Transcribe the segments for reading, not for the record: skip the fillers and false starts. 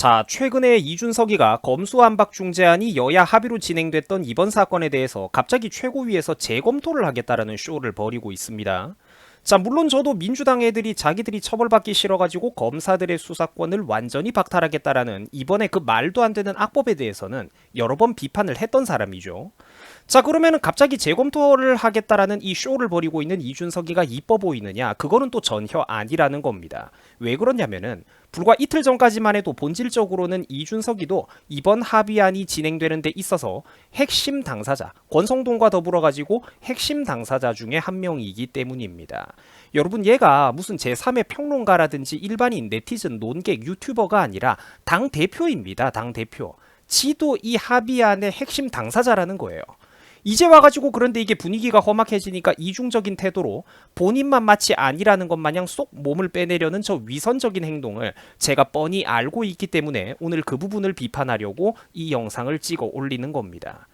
자, 최근에 이준석이가 검수완박 중재안이 여야 합의로 진행됐던 이번 사건에 대해서 갑자기 최고위에서 재검토를 하겠다라는 쇼를 벌이고 있습니다. 자, 물론 저도 민주당 애들이 자기들이 처벌받기 싫어가지고 검사들의 수사권을 완전히 박탈하겠다라는 이번에 그 말도 안 되는 악법에 대해서는 여러 번 비판을 했던 사람이죠. 자, 그러면은 갑자기 재검토를 하겠다라는 이 쇼를 벌이고 있는 이준석이가 이뻐 보이느냐? 그거는 또 전혀 아니라는 겁니다. 왜 그러냐면은 불과 이틀 전까지만 해도 본질적으로는 이준석이도 이번 합의안이 진행되는 데 있어서 핵심 당사자, 권성동과 더불어 가지고 핵심 당사자 중에 한 명이기 때문입니다. 여러분, 얘가 무슨 제3의 평론가라든지 일반인 네티즌 논객 유튜버가 아니라 당 대표입니다. 당 대표. 지도 이 합의안의 핵심 당사자라는 거예요. 이제 와가지고 그런데 이게 분위기가 험악해지니까 이중적인 태도로 본인만 마치 아니라는 것 마냥 쏙 몸을 빼내려는 저 위선적인 행동을 제가 뻔히 알고 있기 때문에 오늘 그 부분을 비판하려고 이 영상을 찍어 올리는 겁니다.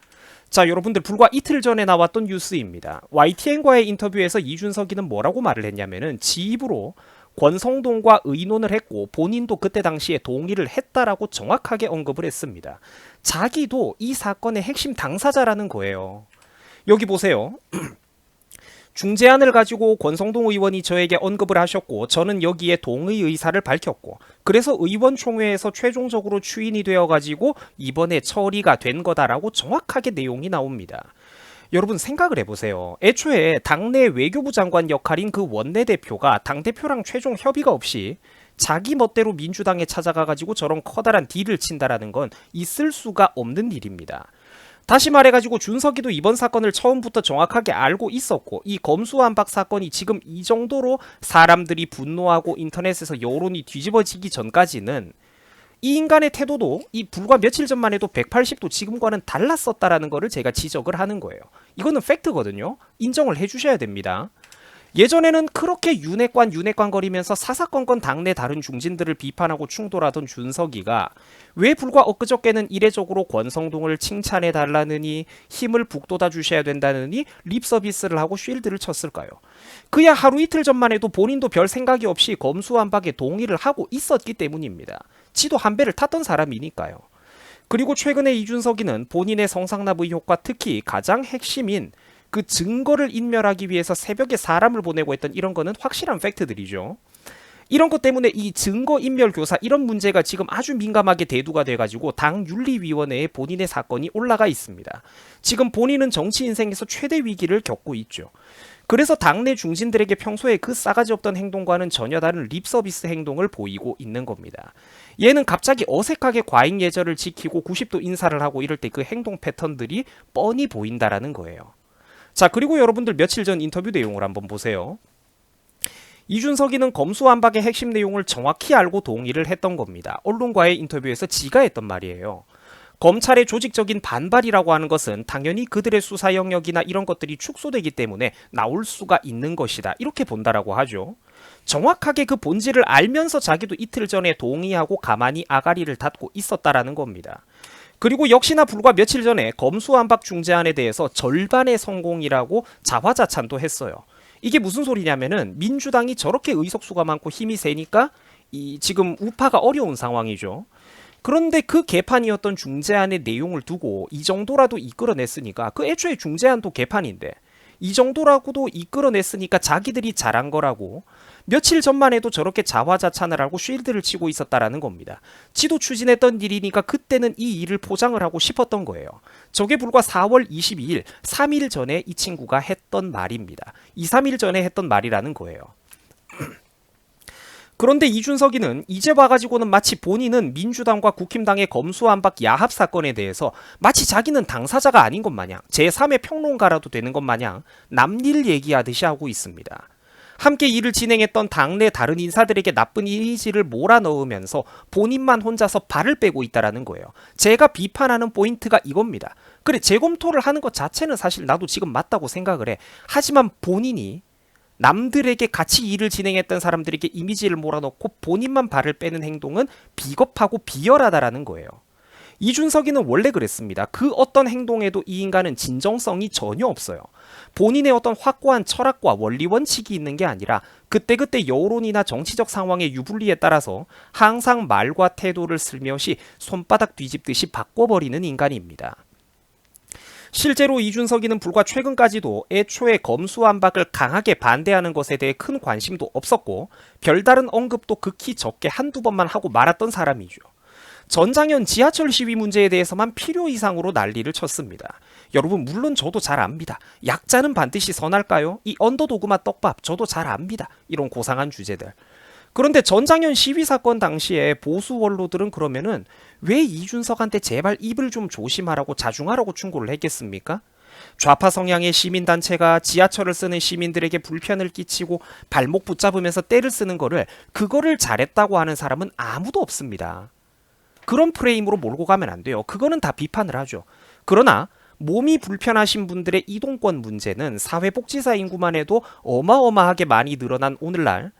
자, 여러분들, 불과 이틀 전에 나왔던 뉴스입니다. YTN과의 인터뷰에서 이준석이는 뭐라고 말을 했냐면은 지 입으로 권성동과 의논을 했고 본인도 그때 당시에 동의를 했다라고 정확하게 언급을 했습니다. 자기도 이 사건의 핵심 당사자라는 거예요. 여기 보세요. 중재안을 가지고 권성동 의원이 저에게 언급을 하셨고 저는 여기에 동의 의사를 밝혔고 그래서 의원총회에서 최종적으로 추인이 되어가지고 이번에 처리가 된 거다라고 정확하게 내용이 나옵니다. 여러분, 생각을 해보세요. 애초에 당내 외교부 장관 역할인 그 원내대표가 당대표랑 최종 협의가 없이 자기 멋대로 민주당에 찾아가가지고 저런 커다란 딜을 친다라는 건 있을 수가 없는 일입니다. 다시 말해가지고 준석이도 이번 사건을 처음부터 정확하게 알고 있었고 이 검수완박 사건이 지금 이 정도로 사람들이 분노하고 인터넷에서 여론이 뒤집어지기 전까지는 이 인간의 태도도 이 불과 며칠 전만 해도 180도 지금과는 달랐었다라는 거를 제가 지적을 하는 거예요. 이거는 팩트거든요. 인정을 해주셔야 됩니다. 예전에는 그렇게 윤핵관 거리면서 사사건건 당내 다른 중진들을 비판하고 충돌하던 준석이가 왜 불과 엊그저께는 이례적으로 권성동을 칭찬해 달라느니 힘을 북돋아 주셔야 된다느니 립서비스를 하고 쉴드를 쳤을까요? 그야 하루 이틀 전만 해도 본인도 별 생각이 없이 검수완박에 동의를 하고 있었기 때문입니다. 지도 한 배를 탔던 사람이니까요. 그리고 최근에 이준석이는 본인의 성상납 의혹과 특히 가장 핵심인 그 증거를 인멸하기 위해서 새벽에 사람을 보내고 했던 이런 거는 확실한 팩트들이죠. 이런 것 때문에 이 증거인멸 교사 이런 문제가 지금 아주 민감하게 대두가 돼가지고 당 윤리위원회에 본인의 사건이 올라가 있습니다. 지금 본인은 정치 인생에서 최대 위기를 겪고 있죠. 그래서 당내 중진들에게 평소에 그 싸가지 없던 행동과는 전혀 다른 립서비스 행동을 보이고 있는 겁니다. 얘는 갑자기 어색하게 과잉 예절을 지키고 90도 인사를 하고 이럴 때 그 행동 패턴들이 뻔히 보인다라는 거예요. 자, 그리고 여러분들 며칠 전 인터뷰 내용을 한번 보세요. 이준석이는 검수완박의 핵심 내용을 정확히 알고 동의를 했던 겁니다. 언론과의 인터뷰에서 지가 했던 말이에요. 검찰의 조직적인 반발이라고 하는 것은 당연히 그들의 수사 영역이나 이런 것들이 축소되기 때문에 나올 수가 있는 것이다. 이렇게 본다라고 하죠. 정확하게 그 본질을 알면서 자기도 이틀 전에 동의하고 가만히 아가리를 닫고 있었다라는 겁니다. 그리고 역시나 불과 며칠 전에 검수완박 중재안에 대해서 절반의 성공이라고 자화자찬도 했어요. 이게 무슨 소리냐면은 민주당이 저렇게 의석수가 많고 힘이 세니까 지금 우파가 어려운 상황이죠. 그런데 그 개판이었던 중재안의 내용을 두고 이 정도라도 이끌어냈으니까 그 애초에 중재안도 개판인데 이 정도라고도 이끌어냈으니까 자기들이 잘한 거라고 며칠 전만 해도 저렇게 자화자찬을 하고 쉴드를 치고 있었다라는 겁니다. 지도 추진했던 일이니까 그때는 이 일을 포장을 하고 싶었던 거예요. 저게 불과 4월 22일, 3일 전에 이 친구가 했던 말입니다. 2, 3일 전에 했던 말이라는 거예요. 그런데 이준석이는 이제 와가지고는 마치 본인은 민주당과 국힘당의 검수완박 야합 사건에 대해서 마치 자기는 당사자가 아닌 것 마냥 제3의 평론가라도 되는 것 마냥 남일 얘기하듯이 하고 있습니다. 함께 일을 진행했던 당내 다른 인사들에게 나쁜 이미지를 몰아넣으면서 본인만 혼자서 발을 빼고 있다라는 거예요. 제가 비판하는 포인트가 이겁니다. 그래, 재검토를 하는 것 자체는 사실 나도 지금 맞다고 생각을 해. 하지만 본인이 남들에게 같이 일을 진행했던 사람들에게 이미지를 몰아넣고 본인만 발을 빼는 행동은 비겁하고 비열하다라는 거예요. 이준석이는 원래 그랬습니다. 그 어떤 행동에도 이 인간은 진정성이 전혀 없어요. 본인의 어떤 확고한 철학과 원리 원칙이 있는 게 아니라 그때그때 여론이나 정치적 상황의 유불리에 따라서 항상 말과 태도를 슬며시 손바닥 뒤집듯이 바꿔버리는 인간입니다. 실제로 이준석이는 불과 최근까지도 애초에 검수완박을 강하게 반대하는 것에 대해 큰 관심도 없었고 별다른 언급도 극히 적게 한두 번만 하고 말았던 사람이죠. 전장현 지하철 시위 문제에 대해서만 필요 이상으로 난리를 쳤습니다. 여러분 물론 저도 잘 압니다. 약자는 반드시 선할까요? 이 언더도그마 떡밥 저도 잘 압니다. 이런 고상한 주제들. 그런데 전장현 시위 사건 당시에 보수 원로들은 그러면은 왜 이준석한테 제발 입을 좀 조심하라고 자중하라고 충고를 했겠습니까? 좌파 성향의 시민단체가 지하철을 쓰는 시민들에게 불편을 끼치고 발목 붙잡으면서 떼를 쓰는 그거를 잘했다고 하는 사람은 아무도 없습니다. 그런 프레임으로 몰고 가면 안 돼요. 그거는 다 비판을 하죠. 그러나 몸이 불편하신 분들의 이동권 문제는 사회복지사 인구만 해도 어마어마하게 많이 늘어난 오늘날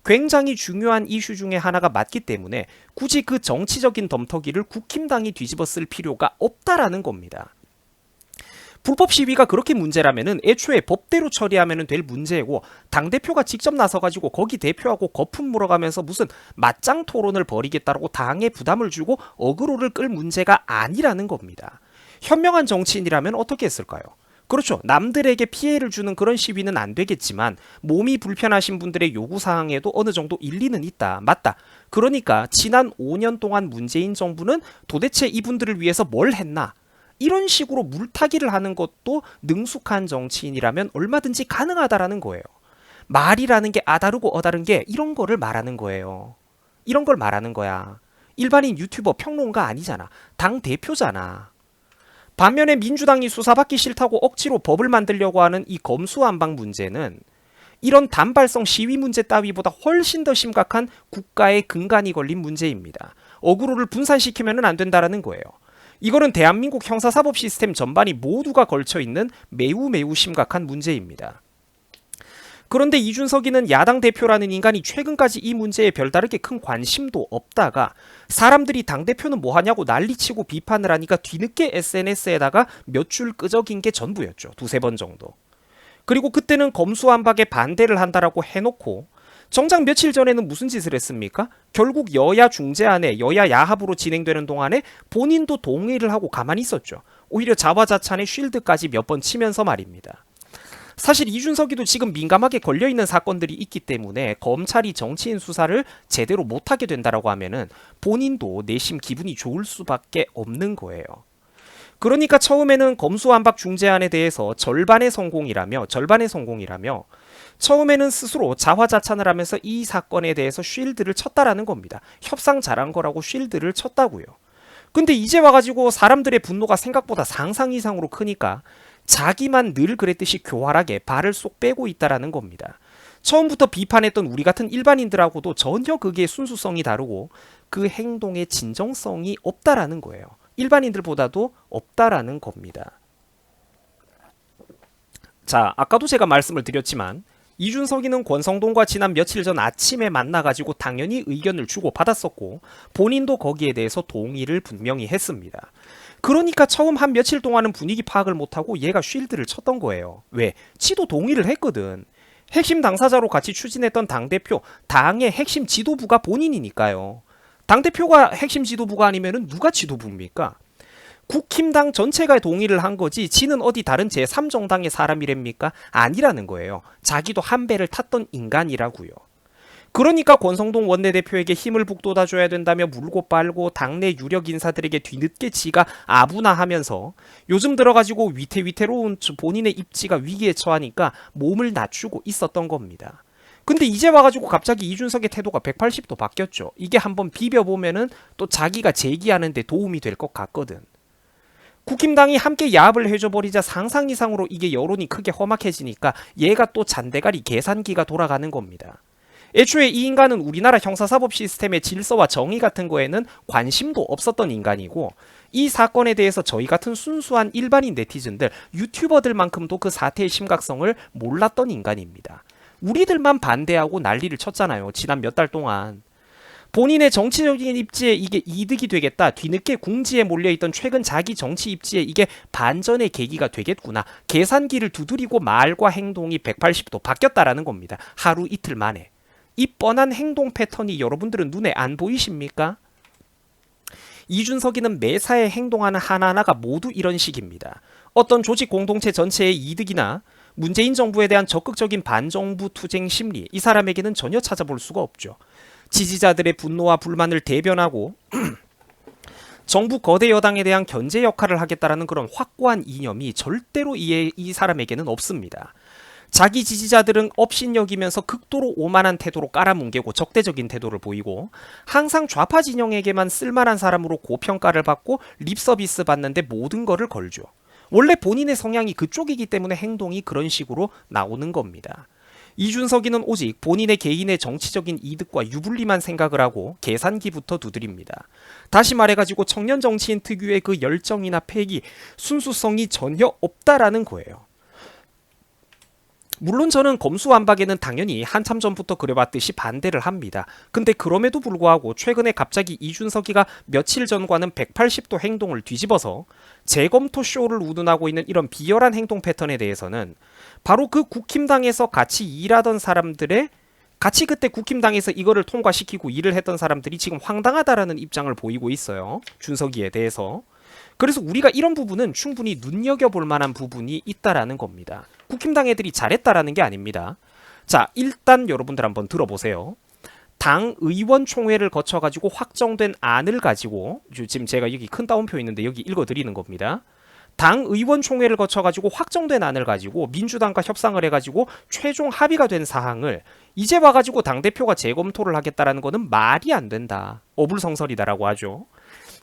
굉장히 중요한 이슈 중에 하나가 맞기 때문에 굳이 그 정치적인 덤터기를 국힘당이 뒤집어 쓸 필요가 없다라는 겁니다. 불법 시위가 그렇게 문제라면은 애초에 법대로 처리하면 될 문제고 당대표가 직접 나서가지고 거기 대표하고 거품 물어가면서 무슨 맞짱 토론을 벌이겠다라고 당에 부담을 주고 어그로를 끌 문제가 아니라는 겁니다. 현명한 정치인이라면 어떻게 했을까요? 그렇죠. 남들에게 피해를 주는 그런 시위는 안 되겠지만 몸이 불편하신 분들의 요구사항에도 어느 정도 일리는 있다. 맞다. 그러니까 지난 5년 동안 문재인 정부는 도대체 이분들을 위해서 뭘 했나? 이런 식으로 물타기를 하는 것도 능숙한 정치인이라면 얼마든지 가능하다라는 거예요. 말이라는 게 아다르고 어다른 게 이런 거를 말하는 거예요. 이런 걸 말하는 거야. 일반인 유튜버 평론가 아니잖아. 당 대표잖아. 반면에 민주당이 수사받기 싫다고 억지로 법을 만들려고 하는 이 검수완박 문제는 이런 단발성 시위 문제 따위보다 훨씬 더 심각한 국가의 근간이 걸린 문제입니다. 어그로를 분산시키면 안 된다라는 거예요. 이거는 대한민국 형사사법 시스템 전반이 모두가 걸쳐있는 매우 심각한 문제입니다. 그런데 이준석이는 야당 대표라는 인간이 최근까지 이 문제에 별다르게 큰 관심도 없다가 사람들이 당대표는 뭐하냐고 난리치고 비판을 하니까 뒤늦게 SNS에다가 몇 줄 끄적인 게 전부였죠. 두세 번 정도. 그리고 그때는 검수완박에 반대를 한다라고 해놓고 정작 며칠 전에는 무슨 짓을 했습니까? 결국 여야 중재안에 여야 야합으로 진행되는 동안에 본인도 동의를 하고 가만히 있었죠. 오히려 자화자찬의 쉴드까지 몇 번 치면서 말입니다. 사실 이준석이도 지금 민감하게 걸려있는 사건들이 있기 때문에 검찰이 정치인 수사를 제대로 못하게 된다라고 하면은 본인도 내심 기분이 좋을 수밖에 없는 거예요. 그러니까 처음에는 검수완박 중재안에 대해서 절반의 성공이라며 처음에는 스스로 자화자찬을 하면서 이 사건에 대해서 쉴드를 쳤다라는 겁니다. 협상 잘한 거라고 쉴드를 쳤다고요. 근데 이제 와가지고 사람들의 분노가 생각보다 상상 이상으로 크니까 자기만 늘 그랬듯이 교활하게 발을 쏙 빼고 있다라는 겁니다. 처음부터 비판했던 우리 같은 일반인들하고도 전혀 그게 순수성이 다르고 그 행동의 진정성이 없다라는 거예요. 일반인들보다도 없다라는 겁니다. 자, 아까도 제가 말씀을 드렸지만 이준석이는 권성동과 지난 며칠 전 아침에 만나가지고 당연히 의견을 주고받았었고 본인도 거기에 대해서 동의를 분명히 했습니다. 그러니까 처음 한 며칠 동안은 분위기 파악을 못하고 얘가 쉴드를 쳤던 거예요. 왜? 지도 동의를 했거든. 핵심 당사자로 같이 추진했던 당대표, 당의 핵심 지도부가 본인이니까요. 당대표가 핵심 지도부가 아니면 누가 지도부입니까? 국힘당 전체가 동의를 한 거지 지는 어디 다른 제3정당의 사람이랍니까? 아니라는 거예요. 자기도 한 배를 탔던 인간이라고요. 그러니까 권성동 원내대표에게 힘을 북돋아줘야 된다며 물고 빨고 당내 유력 인사들에게 뒤늦게 지가 아부나하면서 요즘 들어가지고 위태로운 본인의 입지가 위기에 처하니까 몸을 낮추고 있었던 겁니다. 근데 이제 와가지고 갑자기 이준석의 태도가 180도 바뀌었죠. 이게 한번 비벼보면은 또 자기가 재기하는 데 도움이 될 것 같거든. 국힘당이 함께 야합을 해줘버리자 상상 이상으로 이게 여론이 크게 험악해지니까 얘가 또 잔대가리 계산기가 돌아가는 겁니다. 애초에 이 인간은 우리나라 형사사법 시스템의 질서와 정의 같은 거에는 관심도 없었던 인간이고 이 사건에 대해서 저희 같은 순수한 일반인 네티즌들, 유튜버들만큼도 그 사태의 심각성을 몰랐던 인간입니다. 우리들만 반대하고 난리를 쳤잖아요. 지난 몇 달 동안. 본인의 정치적인 입지에 이게 이득이 되겠다. 뒤늦게 궁지에 몰려있던 최근 자기 정치 입지에 이게 반전의 계기가 되겠구나. 계산기를 두드리고 말과 행동이 180도 바뀌었다라는 겁니다. 하루 이틀 만에. 이 뻔한 행동 패턴이 여러분들은 눈에 안 보이십니까? 이준석이는 매사에 행동하는 하나하나가 모두 이런 식입니다. 어떤 조직 공동체 전체의 이득이나 문재인 정부에 대한 적극적인 반정부 투쟁 심리, 이 사람에게는 전혀 찾아볼 수가 없죠. 지지자들의 분노와 불만을 대변하고 정부 거대 여당에 대한 견제 역할을 하겠다라는 그런 확고한 이념이 절대로 이 사람에게는 없습니다. 자기 지지자들은 업신여기면서 극도로 오만한 태도로 깔아뭉개고 적대적인 태도를 보이고 항상 좌파 진영에게만 쓸만한 사람으로 고평가를 받고 립서비스 받는데 모든 거를 걸죠. 원래 본인의 성향이 그쪽이기 때문에 행동이 그런 식으로 나오는 겁니다. 이준석이는 오직 본인의 개인의 정치적인 이득과 유불리만 생각을 하고 계산기부터 두드립니다. 다시 말해가지고 청년 정치인 특유의 그 열정이나 패기, 순수성이 전혀 없다라는 거예요. 물론 저는 검수완박에는 당연히 한참 전부터 그래왔듯이 반대를 합니다. 근데 그럼에도 불구하고 최근에 갑자기 이준석이가 며칠 전과는 180도 행동을 뒤집어서 재검토 쇼를 운운하고 있는 이런 비열한 행동 패턴에 대해서는 바로 그 국힘당에서 같이 일하던 사람들의 같이 그때 국힘당에서 이거를 통과시키고 일을 했던 사람들이 지금 황당하다라는 입장을 보이고 있어요. 준석이에 대해서. 그래서 우리가 이런 부분은 충분히 눈여겨볼 만한 부분이 있다라는 겁니다. 국힘당 애들이 잘했다라는 게 아닙니다. 자, 일단 여러분들 한번 들어보세요. 당 의원총회를 거쳐가지고 확정된 안을 가지고 지금 제가 여기 큰 따옴표 있는데 여기 읽어드리는 겁니다. 당 의원총회를 거쳐가지고 확정된 안을 가지고 민주당과 협상을 해가지고 최종 합의가 된 사항을 이제 와가지고 당대표가 재검토를 하겠다라는 거는 말이 안 된다. 어불성설이다라고 하죠.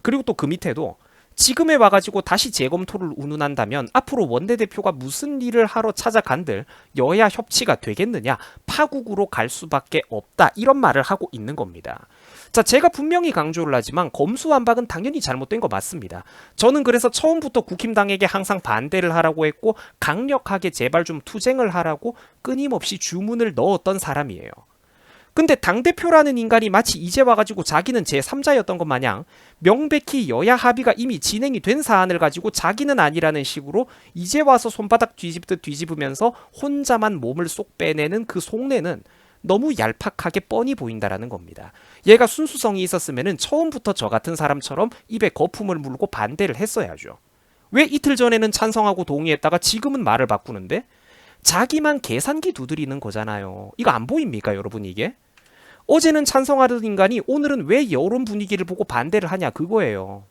그리고 또 그 밑에도 지금에 와가지고 다시 재검토를 운운한다면 앞으로 원내대표가 무슨 일을 하러 찾아간들 여야 협치가 되겠느냐, 파국으로 갈 수밖에 없다, 이런 말을 하고 있는 겁니다. 자, 제가 분명히 강조를 하지만 검수완박은 당연히 잘못된 거 맞습니다. 저는 그래서 처음부터 국힘당에게 항상 반대를 하라고 했고 강력하게 제발 좀 투쟁을 하라고 끊임없이 주문을 넣었던 사람이에요. 근데 당대표라는 인간이 마치 이제 와가지고 자기는 제3자였던 것 마냥 명백히 여야 합의가 이미 진행이 된 사안을 가지고 자기는 아니라는 식으로 이제 와서 손바닥 뒤집듯 뒤집으면서 혼자만 몸을 쏙 빼내는 그 속내는 너무 얄팍하게 뻔히 보인다라는 겁니다. 얘가 순수성이 있었으면 처음부터 저 같은 사람처럼 입에 거품을 물고 반대를 했어야죠. 왜 이틀 전에는 찬성하고 동의했다가 지금은 말을 바꾸는데? 자기만 계산기 두드리는 거잖아요. 이거 안 보입니까, 여러분 이게? 어제는 찬성하던 인간이 오늘은 왜 여론 분위기를 보고 반대를 하냐, 그거예요.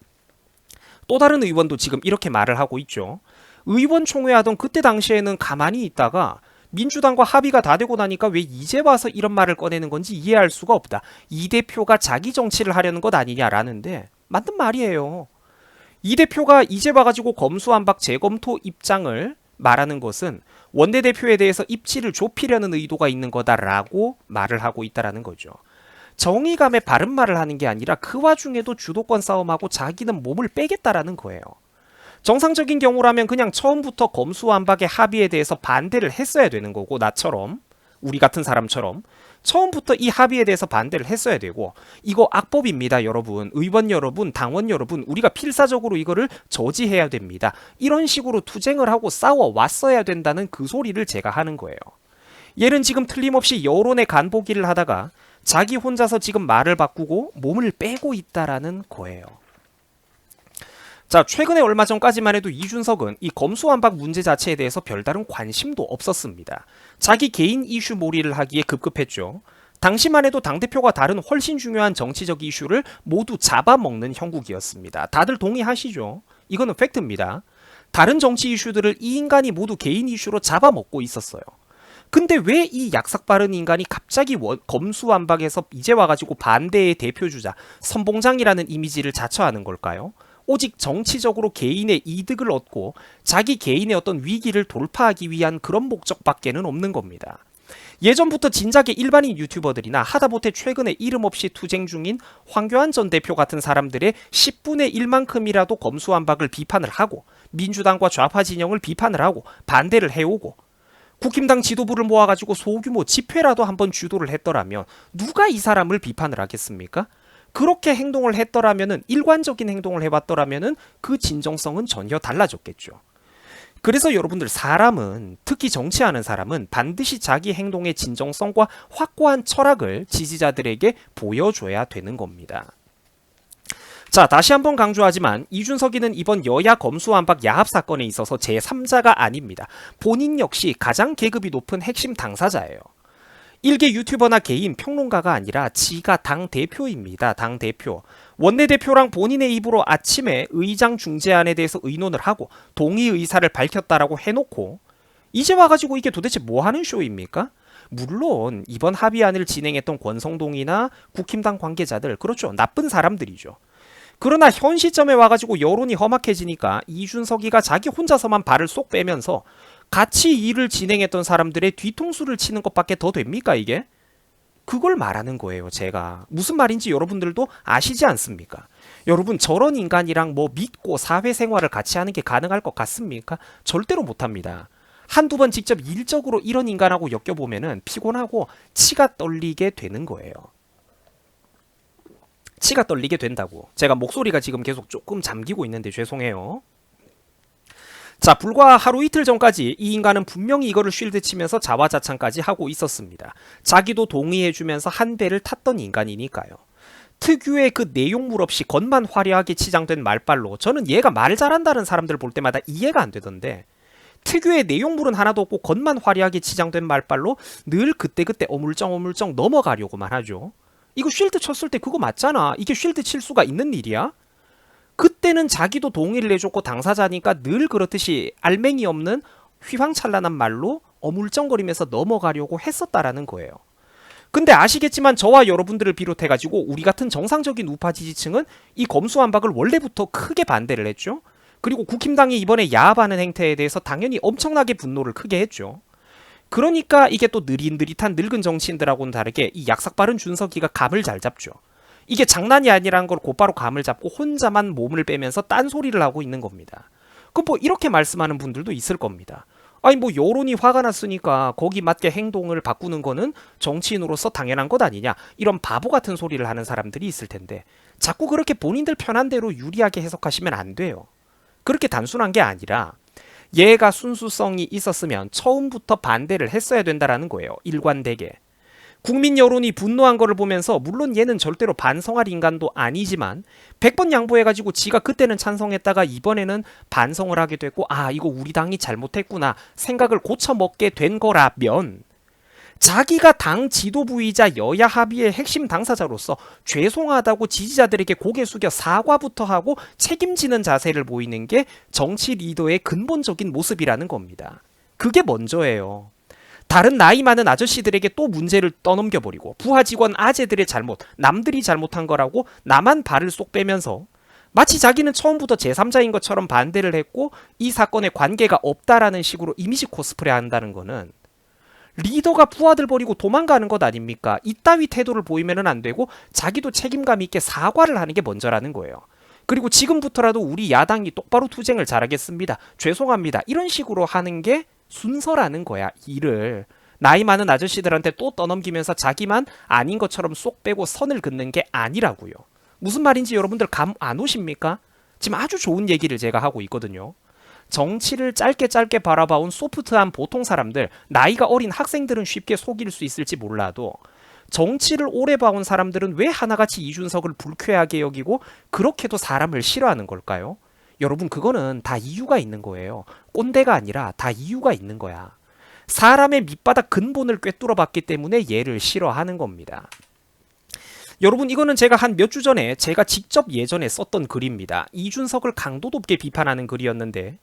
또 다른 의원도 지금 이렇게 말을 하고 있죠. 의원총회 하던 그때 당시에는 가만히 있다가 민주당과 합의가 다 되고 나니까 왜 이제 와서 이런 말을 꺼내는 건지 이해할 수가 없다. 이 대표가 자기 정치를 하려는 것 아니냐라는데 맞는 말이에요. 이 대표가 이제 와가지고 검수완박 재검토 입장을 말하는 것은 원내대표에 대해서 입지를 좁히려는 의도가 있는 거다라고 말을 하고 있다라는 거죠. 정의감에 바른 말을 하는 게 아니라 그 와중에도 주도권 싸움하고 자기는 몸을 빼겠다라는 거예요. 정상적인 경우라면 그냥 처음부터 검수완박의 합의에 대해서 반대를 했어야 되는 거고, 나처럼, 우리 같은 사람처럼 처음부터 이 합의에 대해서 반대를 했어야 되고, 이거 악법입니다, 여러분. 의원 여러분, 당원 여러분, 우리가 필사적으로 이거를 저지해야 됩니다. 이런 식으로 투쟁을 하고 싸워왔어야 된다는 그 소리를 제가 하는 거예요. 얘는 지금 틀림없이 여론의 간보기를 하다가 자기 혼자서 지금 말을 바꾸고 몸을 빼고 있다라는 거예요. 자, 최근에 얼마 전까지만 해도 이준석은 이 검수완박 문제 자체에 대해서 별다른 관심도 없었습니다. 자기 개인 이슈 몰이를 하기에 급급했죠. 당시만 해도 당대표가 다른 훨씬 중요한 정치적 이슈를 모두 잡아먹는 형국이었습니다. 다들 동의하시죠? 이거는 팩트입니다. 다른 정치 이슈들을 이 인간이 모두 개인 이슈로 잡아먹고 있었어요. 근데 왜 이 약삭 빠른 인간이 갑자기 검수완박에서 이제 와가지고 반대의 대표주자, 선봉장이라는 이미지를 자처하는 걸까요? 오직 정치적으로 개인의 이득을 얻고 자기 개인의 어떤 위기를 돌파하기 위한 그런 목적밖에는 없는 겁니다. 예전부터 진작에 일반인 유튜버들이나 하다못해 최근에 이름 없이 투쟁 중인 황교안 전 대표 같은 사람들의 10분의 1만큼이라도 검수완박을 비판을 하고 민주당과 좌파 진영을 비판을 하고 반대를 해오고 국힘당 지도부를 모아가지고 소규모 집회라도 한번 주도를 했더라면 누가 이 사람을 비판을 하겠습니까? 그렇게 행동을 했더라면은 일관적인 행동을 해왔더라면은 그 진정성은 전혀 달라졌겠죠. 그래서 여러분들 사람은 특히 정치하는 사람은 반드시 자기 행동의 진정성과 확고한 철학을 지지자들에게 보여줘야 되는 겁니다. 자, 다시 한번 강조하지만 이준석이는 이번 여야 검수완박 야합 사건에 있어서 제3자가 아닙니다. 본인 역시 가장 계급이 높은 핵심 당사자예요. 일개 유튜버나 개인 평론가가 아니라 지가 당대표입니다. 당대표. 원내대표랑 본인의 입으로 아침에 의장 중재안에 대해서 의논을 하고 동의 의사를 밝혔다라고 해놓고 이제 와가지고 이게 도대체 뭐 하는 쇼입니까? 물론 이번 합의안을 진행했던 권성동이나 국힘당 관계자들, 그렇죠, 나쁜 사람들이죠. 그러나 현 시점에 와가지고 여론이 험악해지니까 이준석이가 자기 혼자서만 발을 쏙 빼면서 같이 일을 진행했던 사람들의 뒤통수를 치는 것밖에 더 됩니까 이게? 그걸 말하는 거예요. 제가 무슨 말인지 여러분들도 아시지 않습니까? 여러분 저런 인간이랑 뭐 믿고 사회생활을 같이 하는 게 가능할 것 같습니까? 절대로 못합니다. 한두 번 직접 일적으로 이런 인간하고 엮여보면은 피곤하고 치가 떨리게 되는 거예요. 치가 떨리게 된다고. 제가 목소리가 지금 계속 조금 잠기고 있는데 죄송해요. 자, 불과 하루 이틀 전까지 이 인간은 분명히 이거를 쉴드 치면서 자화자찬까지 하고 있었습니다. 자기도 동의해주면서 한 배를 탔던 인간이니까요. 특유의 그 내용물 없이 겉만 화려하게 치장된 말빨로 저는 얘가 말 잘한다는 사람들 볼 때마다 이해가 안 되던데, 특유의 내용물은 하나도 없고 겉만 화려하게 치장된 말빨로 늘 그때그때 어물쩡 넘어가려고만 하죠. 이거 쉴드 쳤을 때 그거 맞잖아. 이게 쉴드 칠 수가 있는 일이야? 그때는 자기도 동의를 해줬고 당사자니까 늘 그렇듯이 알맹이 없는 휘황찬란한 말로 어물쩡거리면서 넘어가려고 했었다라는 거예요. 근데 아시겠지만 저와 여러분들을 비롯해가지고 우리 같은 정상적인 우파 지지층은 이 검수완박을 원래부터 크게 반대를 했죠. 그리고 국힘당이 이번에 야합하는 행태에 대해서 당연히 엄청나게 분노를 크게 했죠. 그러니까 이게 또 느릿느릿한 늙은 정치인들하고는 다르게 이 약삭빠른 준석이가 감을 잘 잡죠. 이게 장난이 아니라는 걸 곧바로 감을 잡고 혼자만 몸을 빼면서 딴소리를 하고 있는 겁니다. 그럼 뭐 이렇게 말씀하는 분들도 있을 겁니다. 아니 뭐 여론이 화가 났으니까 거기 맞게 행동을 바꾸는 거는 정치인으로서 당연한 것 아니냐, 이런 바보 같은 소리를 하는 사람들이 있을 텐데 자꾸 그렇게 본인들 편한 대로 유리하게 해석하시면 안 돼요. 그렇게 단순한 게 아니라 얘가 순수성이 있었으면 처음부터 반대를 했어야 된다라는 거예요. 일관되게. 국민 여론이 분노한 거를 보면서 물론 얘는 절대로 반성할 인간도 아니지만 100번 양보해가지고 지가 그때는 찬성했다가 이번에는 반성을 하게 됐고 아 이거 우리 당이 잘못했구나 생각을 고쳐먹게 된 거라면 자기가 당 지도부이자 여야 합의의 핵심 당사자로서 죄송하다고 지지자들에게 고개 숙여 사과부터 하고 책임지는 자세를 보이는 게 정치 리더의 근본적인 모습이라는 겁니다. 그게 먼저예요. 다른 나이 많은 아저씨들에게 또 문제를 떠넘겨버리고 부하 직원 아재들의 잘못, 남들이 잘못한 거라고 나만 발을 쏙 빼면서 마치 자기는 처음부터 제3자인 것처럼 반대를 했고 이 사건에 관계가 없다라는 식으로 이미지 코스프레 한다는 거는 리더가 부하들 버리고 도망가는 것 아닙니까? 이따위 태도를 보이면 안 되고 자기도 책임감 있게 사과를 하는 게 먼저라는 거예요. 그리고 지금부터라도 우리 야당이 똑바로 투쟁을 잘하겠습니다. 죄송합니다. 이런 식으로 하는 게 순서라는 거야. 일을 나이 많은 아저씨들한테 또 떠넘기면서 자기만 아닌 것처럼 쏙 빼고 선을 긋는 게 아니라고요. 무슨 말인지 여러분들 감 안 오십니까? 지금 아주 좋은 얘기를 제가 하고 있거든요. 정치를 짧게 바라봐온 소프트한 보통 사람들, 나이가 어린 학생들은 쉽게 속일 수 있을지 몰라도 정치를 오래 봐온 사람들은 왜 하나같이 이준석을 불쾌하게 여기고 그렇게도 사람을 싫어하는 걸까요? 여러분 그거는 다 이유가 있는 거예요. 꼰대가 아니라 다 이유가 있는 거야. 사람의 밑바닥 근본을 꿰뚫어 봤기 때문에 얘를 싫어하는 겁니다. 여러분 이거는 제가 한 몇 주 전에 제가 직접 예전에 썼던 글입니다. 이준석을 강도 높게 비판하는 글이었는데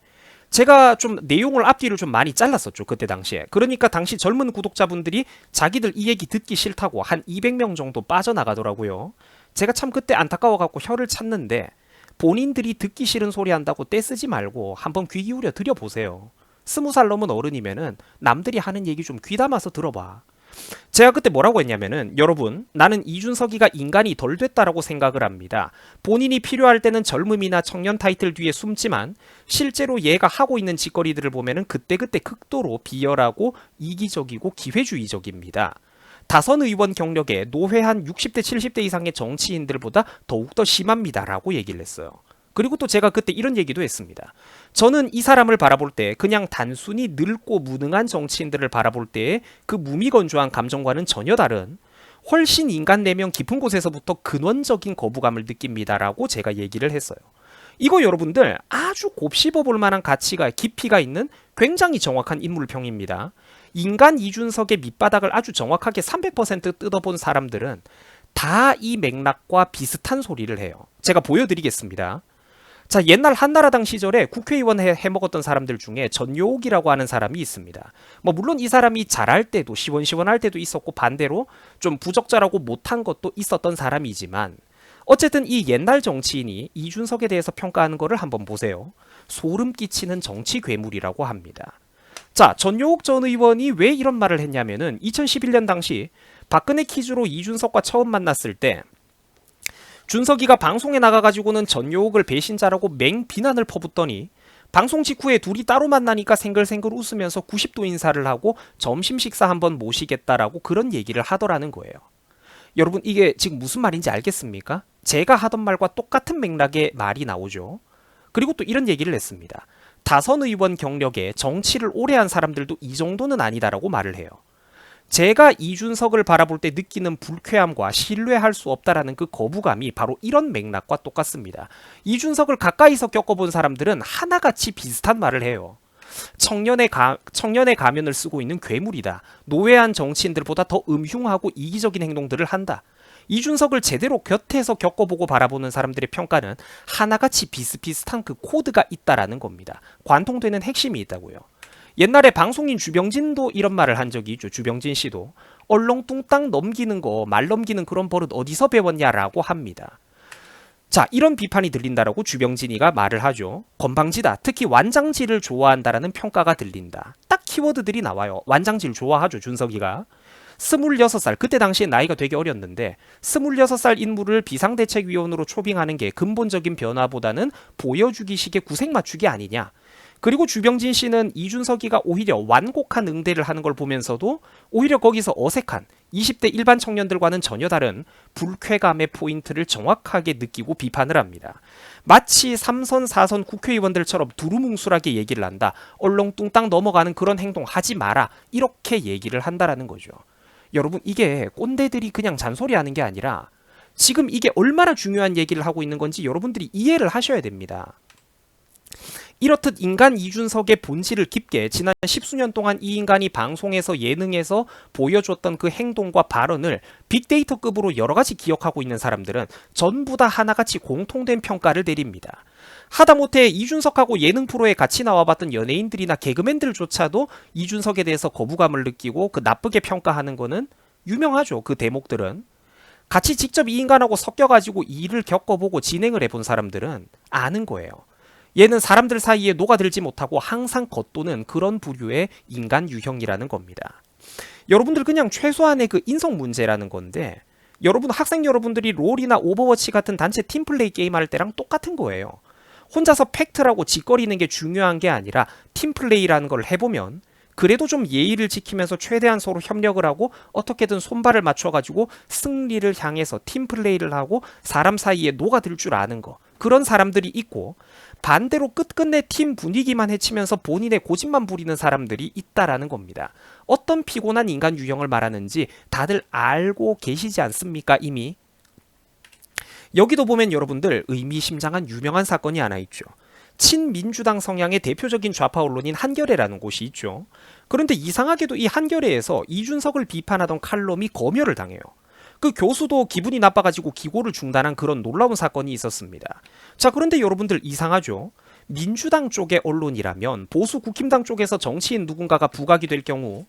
제가 좀 내용을 앞뒤를 좀 많이 잘랐었죠. 그때 당시에. 그러니까 당시 젊은 구독자분들이 자기들 이 얘기 듣기 싫다고 한 200명 정도 빠져나가더라고요. 제가 참 그때 안타까워갖고 혀를 찼는데 본인들이 듣기 싫은 소리 한다고 떼쓰지 말고 한번 귀 기울여 들여보세요. 20살 넘은 어른이면은 남들이 하는 얘기 좀 귀담아서 들어봐. 제가 그때 뭐라고 했냐면은 여러분 나는 이준석이가 인간이 덜 됐다라고 생각을 합니다. 본인이 필요할 때는 젊음이나 청년 타이틀 뒤에 숨지만 실제로 얘가 하고 있는 짓거리들을 보면은 그때그때 극도로 비열하고 이기적이고 기회주의적입니다. 다선 의원 경력에 노회한 60대 70대 이상의 정치인들보다 더욱더 심합니다라고 얘기를 했어요. 그리고 또 제가 그때 이런 얘기도 했습니다. 저는 이 사람을 바라볼 때 그냥 단순히 늙고 무능한 정치인들을 바라볼 때의 그 무미건조한 감정과는 전혀 다른 훨씬 인간 내면 깊은 곳에서부터 근원적인 거부감을 느낍니다라고 제가 얘기를 했어요. 이거 여러분들 아주 곱씹어 볼 만한 가치가 깊이가 있는 굉장히 정확한 인물평입니다. 인간 이준석의 밑바닥을 아주 정확하게 300% 뜯어본 사람들은 다 이 맥락과 비슷한 소리를 해요. 제가 보여드리겠습니다. 자, 옛날 한나라당 시절에 국회의원 해먹었던 사람들 중에 전효옥이라고 하는 사람이 있습니다. 뭐 물론 이 사람이 잘할 때도 시원시원할 때도 있었고 반대로 좀 부적절하고 못한 것도 있었던 사람이지만 어쨌든 이 옛날 정치인이 이준석에 대해서 평가하는 거를 한번 보세요. 소름 끼치는 정치 괴물이라고 합니다. 자, 전효옥 전 의원이 왜 이런 말을 했냐면은 2011년 당시 박근혜 퀴즈로 이준석과 처음 만났을 때 준석이가 방송에 나가가지고는 전효옥을 배신자라고 맹비난을 퍼붓더니 방송 직후에 둘이 따로 만나니까 생글생글 웃으면서 90도 인사를 하고 점심 식사 한번 모시겠다라고 그런 얘기를 하더라는 거예요. 여러분 이게 지금 무슨 말인지 알겠습니까? 제가 하던 말과 똑같은 맥락의 말이 나오죠. 그리고 또 이런 얘기를 했습니다. 다선 의원 경력에 정치를 오래 한 사람들도 이 정도는 아니다라고 말을 해요. 제가 이준석을 바라볼 때 느끼는 불쾌함과 신뢰할 수 없다라는 그 거부감이 바로 이런 맥락과 똑같습니다. 이준석을 가까이서 겪어본 사람들은 하나같이 비슷한 말을 해요. 청년의 가면을 쓰고 있는 괴물이다. 노회한 정치인들보다 더 음흉하고 이기적인 행동들을 한다. 이준석을 제대로 곁에서 겪어보고 바라보는 사람들의 평가는 하나같이 비슷비슷한 그 코드가 있다라는 겁니다. 관통되는 핵심이 있다고요. 옛날에 방송인 주병진도 이런 말을 한 적이 있죠. 주병진 씨도 얼렁뚱땅 넘기는 거, 말 넘기는 그런 버릇 어디서 배웠냐라고 합니다. 자, 이런 비판이 들린다라고 주병진이가 말을 하죠. 건방지다. 특히 완장질을 좋아한다라는 평가가 들린다. 딱 키워드들이 나와요. 완장질 좋아하죠, 준석이가. 26살, 그때 당시에 나이가 되게 어렸는데 26살 인물을 비상대책위원으로 초빙하는 게 근본적인 변화보다는 보여주기식의 구색 맞추기 아니냐. 그리고 주병진 씨는 이준석이가 오히려 완곡한 응대를 하는 걸 보면서도 오히려 거기서 어색한 20대 일반 청년들과는 전혀 다른 불쾌감의 포인트를 정확하게 느끼고 비판을 합니다. 마치 3선, 4선 국회의원들처럼 두루뭉술하게 얘기를 한다. 얼렁뚱땅 넘어가는 그런 행동 하지 마라. 이렇게 얘기를 한다라는 거죠. 여러분 이게 꼰대들이 그냥 잔소리하는 게 아니라 지금 이게 얼마나 중요한 얘기를 하고 있는 건지 여러분들이 이해를 하셔야 됩니다. 이렇듯 인간 이준석의 본질을 깊게 지난 십수년 동안 이 인간이 방송에서 예능에서 보여줬던 그 행동과 발언을 빅데이터급으로 여러 가지 기억하고 있는 사람들은 전부 다 하나같이 공통된 평가를 내립니다. 하다못해 이준석하고 예능 프로에 같이 나와봤던 연예인들이나 개그맨들조차도 이준석에 대해서 거부감을 느끼고 그 나쁘게 평가하는 거는 유명하죠. 그 대목들은. 같이 직접 이 인간하고 섞여가지고 이 일을 겪어보고 진행을 해본 사람들은 아는 거예요. 얘는 사람들 사이에 녹아들지 못하고 항상 겉도는 그런 부류의 인간 유형이라는 겁니다. 여러분들 그냥 최소한의 그 인성 문제라는 건데 여러분 학생 여러분들이 롤이나 오버워치 같은 단체 팀플레이 게임할 때랑 똑같은 거예요. 혼자서 팩트라고 짓거리는 게 중요한 게 아니라 팀플레이라는 걸 해보면 그래도 좀 예의를 지키면서 최대한 서로 협력을 하고 어떻게든 손발을 맞춰가지고 승리를 향해서 팀플레이를 하고 사람 사이에 녹아들 줄 아는 거. 그런 사람들이 있고 반대로 끝끝내 팀 분위기만 해치면서 본인의 고집만 부리는 사람들이 있다라는 겁니다. 어떤 피곤한 인간 유형을 말하는지 다들 알고 계시지 않습니까 이미? 여기도 보면 여러분들 의미심장한 유명한 사건이 하나 있죠. 친민주당 성향의 대표적인 좌파 언론인 한겨레라는 곳이 있죠. 그런데 이상하게도 이 한겨레에서 이준석을 비판하던 칼럼이 검열을 당해요. 그 교수도 기분이 나빠가지고 기고를 중단한 그런 놀라운 사건이 있었습니다. 자, 그런데 여러분들 이상하죠? 민주당 쪽의 언론이라면 보수 국힘당 쪽에서 정치인 누군가가 부각이 될 경우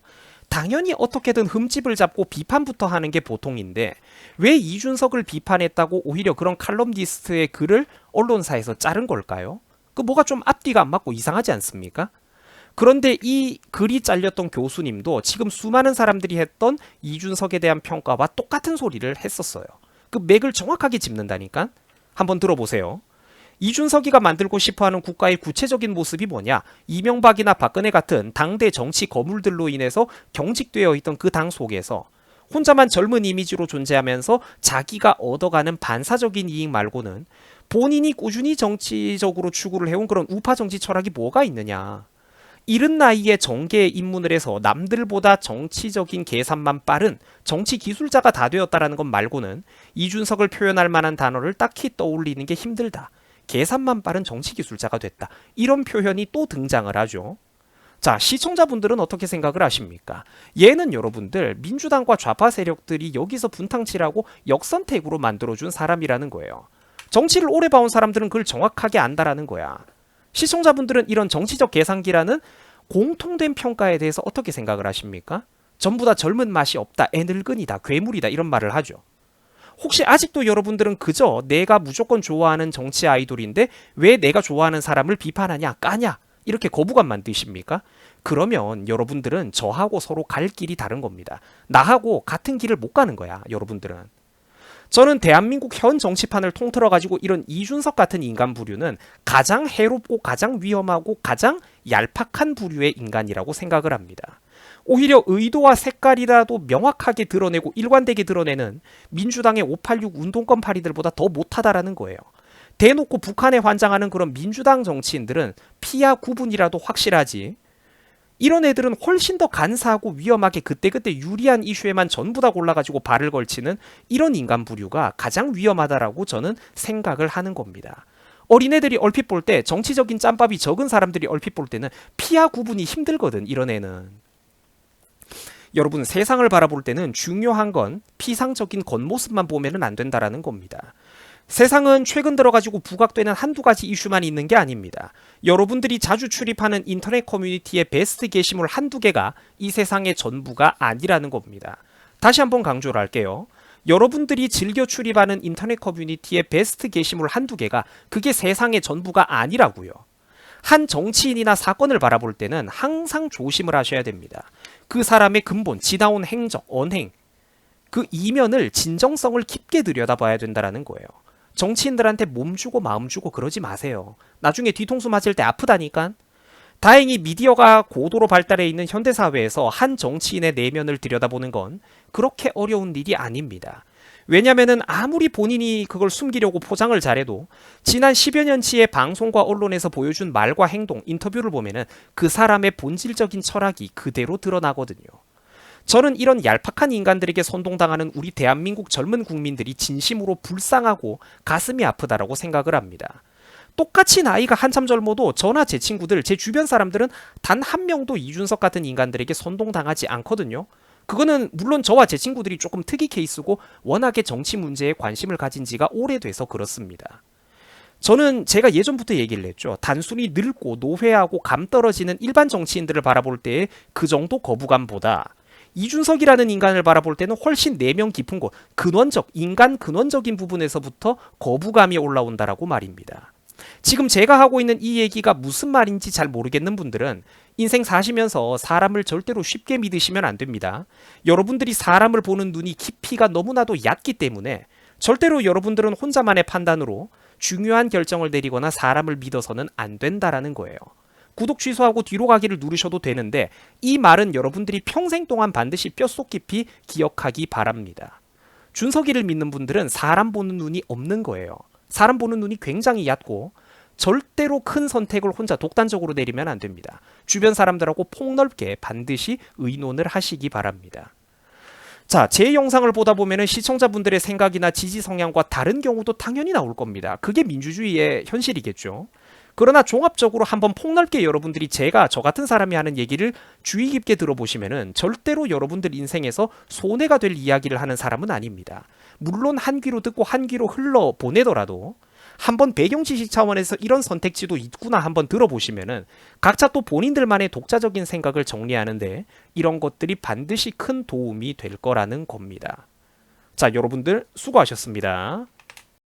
당연히 어떻게든 흠집을 잡고 비판부터 하는 게 보통인데 왜 이준석을 비판했다고 오히려 그런 칼럼니스트의 글을 언론사에서 자른 걸까요? 그 뭐가 좀 앞뒤가 안 맞고 이상하지 않습니까? 그런데 이 글이 잘렸던 교수님도 지금 수많은 사람들이 했던 이준석에 대한 평가와 똑같은 소리를 했었어요. 그 맥을 정확하게 짚는다니까? 한번 들어보세요. 이준석이가 만들고 싶어하는 국가의 구체적인 모습이 뭐냐? 이명박이나 박근혜 같은 당대 정치 거물들로 인해서 경직되어 있던 그 당 속에서 혼자만 젊은 이미지로 존재하면서 자기가 얻어가는 반사적인 이익 말고는 본인이 꾸준히 정치적으로 추구를 해온 그런 우파 정치 철학이 뭐가 있느냐? 이른 나이에 정계에 입문을 해서 남들보다 정치적인 계산만 빠른 정치 기술자가 다 되었다라는 것 말고는 이준석을 표현할 만한 단어를 딱히 떠올리는 게 힘들다. 계산만 빠른 정치 기술자가 됐다. 이런 표현이 또 등장을 하죠. 자, 시청자분들은 어떻게 생각을 하십니까? 얘는 여러분들 민주당과 좌파 세력들이 여기서 분탕치라고 역선택으로 만들어준 사람이라는 거예요. 정치를 오래 봐온 사람들은 그걸 정확하게 안다라는 거야. 시청자분들은 이런 정치적 계산기라는 공통된 평가에 대해서 어떻게 생각을 하십니까? 전부 다 젊은 맛이 없다, 애늙은이다, 괴물이다 이런 말을 하죠. 혹시 아직도 여러분들은 그저 내가 무조건 좋아하는 정치 아이돌인데 왜 내가 좋아하는 사람을 비판하냐, 까냐 이렇게 거부감만 드십니까? 그러면 여러분들은 저하고 서로 갈 길이 다른 겁니다. 나하고 같은 길을 못 가는 거야, 여러분들은. 저는 대한민국 현 정치판을 통틀어가지고 이런 이준석 같은 인간 부류는 가장 해롭고 가장 위험하고 가장 얄팍한 부류의 인간이라고 생각을 합니다. 오히려 의도와 색깔이라도 명확하게 드러내고 일관되게 드러내는 민주당의 586 운동권 파리들보다 더 못하다라는 거예요. 대놓고 북한에 환장하는 그런 민주당 정치인들은 피하 구분이라도 확실하지, 이런 애들은 훨씬 더 간사하고 위험하게 그때그때 유리한 이슈에만 전부 다 골라가지고 발을 걸치는 이런 인간 부류가 가장 위험하다라고 저는 생각을 하는 겁니다. 어린애들이 얼핏 볼 때 정치적인 짬밥이 적은 사람들이 얼핏 볼 때는 피하 구분이 힘들거든, 이런 애는. 여러분, 세상을 바라볼 때는 중요한 건 피상적인 겉모습만 보면은 안 된다라는 겁니다. 세상은 최근 들어가지고 부각되는 한두 가지 이슈만 있는 게 아닙니다. 여러분들이 자주 출입하는 인터넷 커뮤니티의 베스트 게시물 한두 개가 이 세상의 전부가 아니라는 겁니다. 다시 한번 강조를 할게요. 여러분들이 즐겨 출입하는 인터넷 커뮤니티의 베스트 게시물 한두 개가 그게 세상의 전부가 아니라고요. 한 정치인이나 사건을 바라볼 때는 항상 조심을 하셔야 됩니다. 그 사람의 근본, 지나온 행적, 언행, 그 이면을 진정성을 깊게 들여다봐야 된다는 거예요. 정치인들한테 몸 주고 마음 주고 그러지 마세요. 나중에 뒤통수 맞을 때 아프다니까. 다행히 미디어가 고도로 발달해 있는 현대사회에서 한 정치인의 내면을 들여다보는 건 그렇게 어려운 일이 아닙니다. 왜냐면은 아무리 본인이 그걸 숨기려고 포장을 잘해도 지난 10여 년치의 방송과 언론에서 보여준 말과 행동, 인터뷰를 보면은 그 사람의 본질적인 철학이 그대로 드러나거든요. 저는 이런 얄팍한 인간들에게 선동당하는 우리 대한민국 젊은 국민들이 진심으로 불쌍하고 가슴이 아프다라고 생각을 합니다. 똑같이 나이가 한참 젊어도 저나 제 친구들, 제 주변 사람들은 단 한 명도 이준석 같은 인간들에게 선동당하지 않거든요. 그거는 물론 저와 제 친구들이 조금 특이 케이스고 워낙에 정치 문제에 관심을 가진 지가 오래돼서 그렇습니다. 저는 제가 예전부터 얘기를 했죠. 단순히 늙고 노회하고 감 떨어지는 일반 정치인들을 바라볼 때의 그 정도 거부감보다 이준석이라는 인간을 바라볼 때는 훨씬 내면 깊은 곳, 근원적, 인간 근원적인 부분에서부터 거부감이 올라온다라고 말입니다. 지금 제가 하고 있는 이 얘기가 무슨 말인지 잘 모르겠는 분들은 인생 사시면서 사람을 절대로 쉽게 믿으시면 안 됩니다. 여러분들이 사람을 보는 눈이 깊이가 너무나도 얕기 때문에 절대로 여러분들은 혼자만의 판단으로 중요한 결정을 내리거나 사람을 믿어서는 안 된다라는 거예요. 구독 취소하고 뒤로 가기를 누르셔도 되는데 이 말은 여러분들이 평생 동안 반드시 뼛속 깊이 기억하기 바랍니다. 준석이를 믿는 분들은 사람 보는 눈이 없는 거예요. 사람 보는 눈이 굉장히 얕고 절대로 큰 선택을 혼자 독단적으로 내리면 안 됩니다. 주변 사람들하고 폭넓게 반드시 의논을 하시기 바랍니다. 자, 제 영상을 보다 보면은 시청자분들의 생각이나 지지 성향과 다른 경우도 당연히 나올 겁니다. 그게 민주주의의 현실이겠죠. 그러나 종합적으로 한번 폭넓게 여러분들이 제가 저 같은 사람이 하는 얘기를 주의 깊게 들어보시면은 절대로 여러분들 인생에서 손해가 될 이야기를 하는 사람은 아닙니다. 물론 한 귀로 듣고 한 귀로 흘러 보내더라도 한번 배경 지식 차원에서 이런 선택지도 있구나 한번 들어보시면은 각자 또 본인들만의 독자적인 생각을 정리하는데 이런 것들이 반드시 큰 도움이 될 거라는 겁니다. 자, 여러분들 수고하셨습니다.